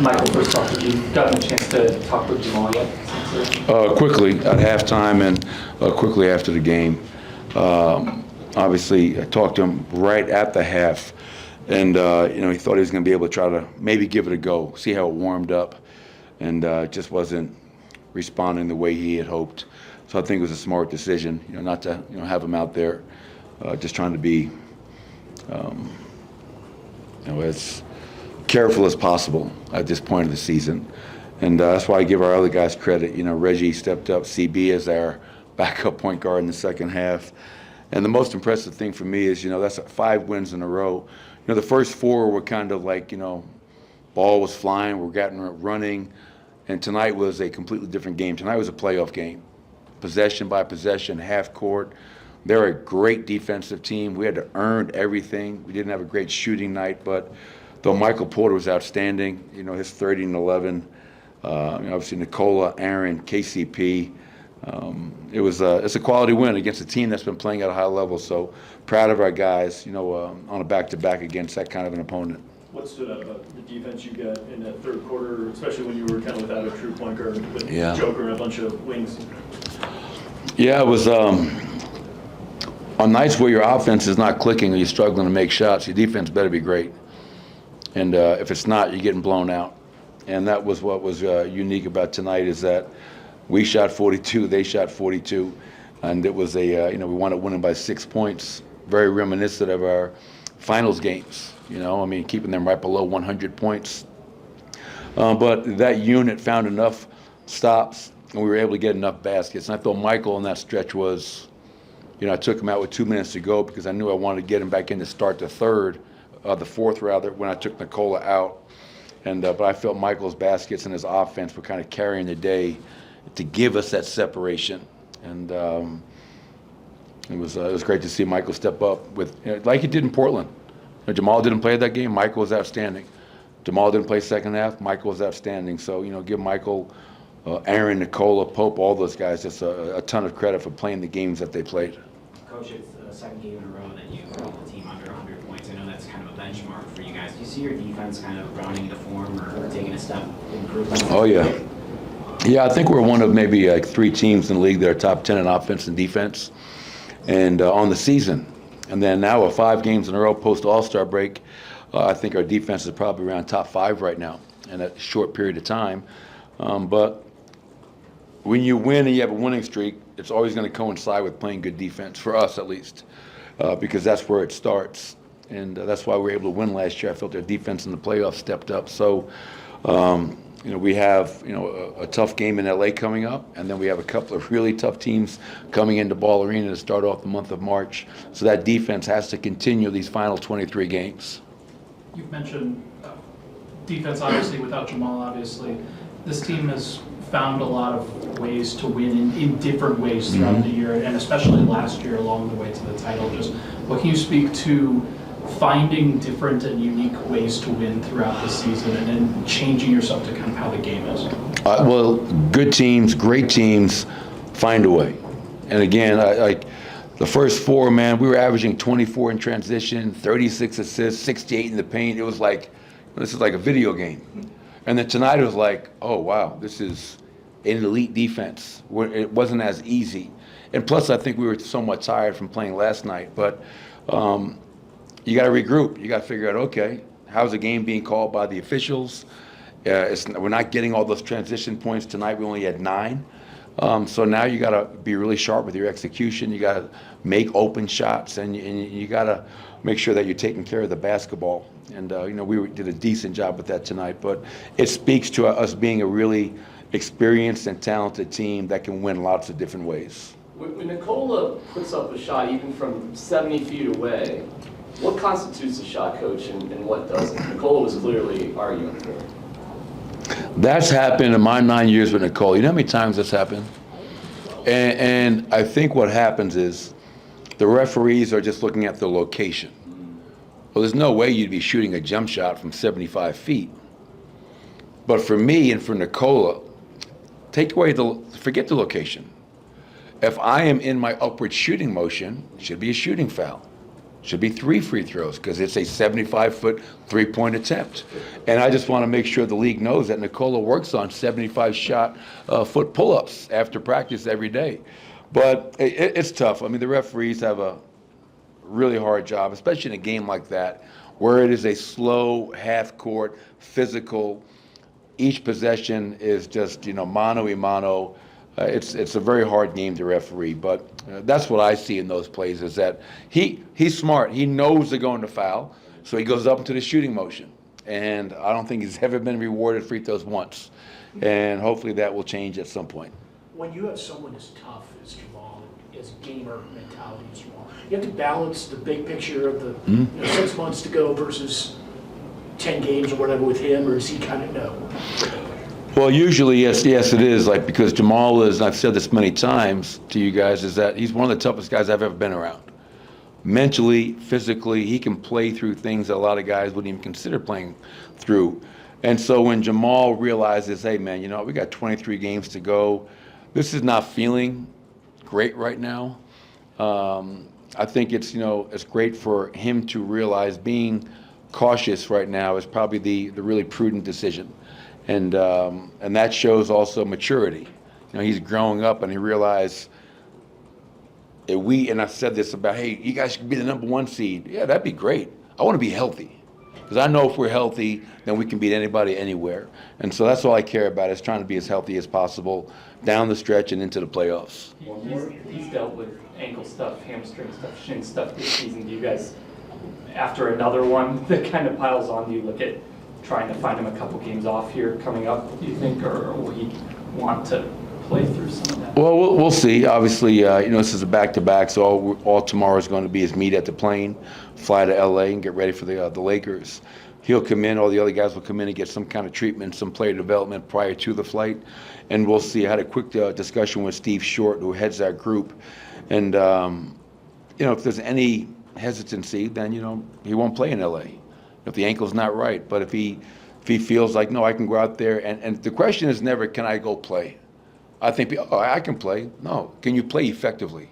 Michael, first off, have you gotten a chance to talk with Jamal yet? Quickly at halftime and quickly after the game. Obviously, I talked to him right at the half, and he thought he was going to be able to try to maybe give it a go, see how it warmed up, and just wasn't responding the way he had hoped. So I think it was a smart decision, not to have him out there, just trying to be, as careful as possible at this point of the season. And that's why I give our other guys credit. Reggie stepped up, CB as our backup point guard in the second half. And the most impressive thing for me is, that's 5 wins in a row. The first 4 were kind of like, ball was flying, we're getting running. And tonight was a completely different game. Tonight was a playoff game. Possession by possession, half court. They're a great defensive team. We had to earn everything. We didn't have a great shooting night, but though Michael Porter was outstanding, his 30 and 11. Obviously Nikola, Aaron, KCP. It's a quality win against a team that's been playing at a high level. So proud of our guys, on a back-to-back against that kind of an opponent. What stood out about the defense you got in that third quarter, especially when you were kind of without a true point guard, with Joker and a bunch of wings? Yeah, it was on nights where your offense is not clicking or you're struggling to make shots, your defense better be great. And if it's not, you're getting blown out. And that was what was unique about tonight, is that we shot 42, they shot 42. And it was we wound up winning by 6 points, very reminiscent of our finals games. Keeping them right below 100 points. But that unit found enough stops, and we were able to get enough baskets. And I thought Michael in that stretch was, I took him out with 2 minutes to go because I knew I wanted to get him back in to start the fourth rather, when I took Nikola out. And but I felt Michael's baskets and his offense were kind of carrying the day to give us that separation. And it was great to see Michael step up with, like he did in Portland. Jamal didn't play that game. Michael was outstanding. Jamal didn't play second half. Michael was outstanding. So, give Michael, Aaron, Nikola, Pope, all those guys just a ton of credit for playing the games that they played. Coach, it's the second game in a row that you've held the team under 100 points. I know that's kind of a benchmark for you guys. Do you see your defense kind of rounding into form or taking a step improvement? Oh, yeah. Yeah, I think we're one of maybe like 3 teams in the league that are top 10 in offense and defense. And on the season. And then now 5 games in a row post All-Star break, I think our defense is probably around top 5 right now in a short period of time. But when you win and you have a winning streak, it's always going to coincide with playing good defense, for us at least, because that's where it starts. And that's why we were able to win last year. I felt our defense in the playoffs stepped up. So, we have, a tough game in LA coming up, and then we have a couple of really tough teams coming into Ball Arena to start off the month of March. So that defense has to continue these final 23 games. You've mentioned defense, obviously, without Jamal, obviously. This team has found a lot of ways to win in different ways throughout the year, and especially last year along the way to the title. Just what can you speak to finding different and unique ways to win throughout the season and then changing yourself to kind of how the game is? Well, good teams, great teams, find a way. And again, like the first 4, man, we were averaging 24 in transition, 36 assists, 68 in the paint. It was like, this is like a video game. And then tonight it was like, oh, wow, this is an elite defense. It wasn't as easy. And plus, I think we were somewhat tired from playing last night. But you got to regroup. You got to figure out, okay, how's the game being called by the officials? We're not getting all those transition points tonight. We only had 9. So now you got to be really sharp with your execution. You got to make open shots, and you got to make sure that you're taking care of the basketball. And we did a decent job with that tonight. But it speaks to us being a really experienced and talented team that can win lots of different ways. When Nikola puts up a shot, even from 70 feet away, what constitutes a shot, Coach, and what doesn't? Nikola was clearly our unicorn. That's happened in my 9 years with Nikola. You know how many times that's happened? And I think what happens is the referees are just looking at the location. Well, there's no way you'd be shooting a jump shot from 75 feet. But for me and for Nikola, forget the location. If I am in my upward shooting motion, it should be a shooting foul. Should be 3 free throws because it's a 75-foot three-point attempt. And I just want to make sure the league knows that Nikola works on 75-foot pull-ups after practice every day. But it's tough. I mean, the referees have a really hard job, especially in a game like that, where it is a slow, half-court, physical. Each possession is just, mano-a-mano. It's a very hard game to referee, but that's what I see in those plays is that he's smart. He knows they're going to foul, so he goes up into the shooting motion. And I don't think he's ever been rewarded free throws once. And hopefully that will change at some point. When you have someone as tough as Jamal, as gamer mentality as Jamal, you have to balance the big picture of the 6 months to go versus 10 games or whatever with him, or does he kind of know? Well, usually, yes, it is. Like, because Jamal is, and I've said this many times to you guys, is that he's one of the toughest guys I've ever been around. Mentally, physically, he can play through things that a lot of guys wouldn't even consider playing through. And so when Jamal realizes, hey, man, we got 23 games to go. This is not feeling great right now. I think it's great for him to realize being cautious right now is probably the really prudent decision. And that shows also maturity. He's growing up and he realized and I've said this about, hey, you guys should be the #1 seed. Yeah, that'd be great. I want to be healthy. Because I know if we're healthy, then we can beat anybody anywhere. And so that's all I care about is trying to be as healthy as possible down the stretch and into the playoffs. He's dealt with ankle stuff, hamstring stuff, shin stuff this season. Do you guys, after another one that kind of piles on, do you look at trying to find him a couple games off here coming up, do you think, or will he want to play through some of that? Well, we'll see. Obviously, this is a back-to-back, so all tomorrow is going to be his meet at the plane, fly to L.A. and get ready for the Lakers. He'll come in, all the other guys will come in and get some kind of treatment, some player development prior to the flight, and we'll see. I had a quick discussion with Steve Short, who heads that group, and, if there's any hesitancy, then, he won't play in L.A. if the ankle's not right. But if he feels like, no, I can go out there, and the question is never, can I go play? I think, I can play. No, can you play effectively?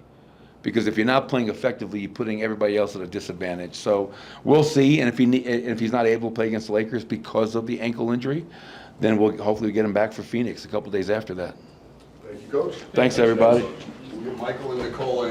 Because if you're not playing effectively, you're putting everybody else at a disadvantage. So we'll see, and if he's not able to play against the Lakers because of the ankle injury, then we'll hopefully get him back for Phoenix a couple days after that. Thank you, Coach. Thanks, everybody. We'll get Michael and Nicole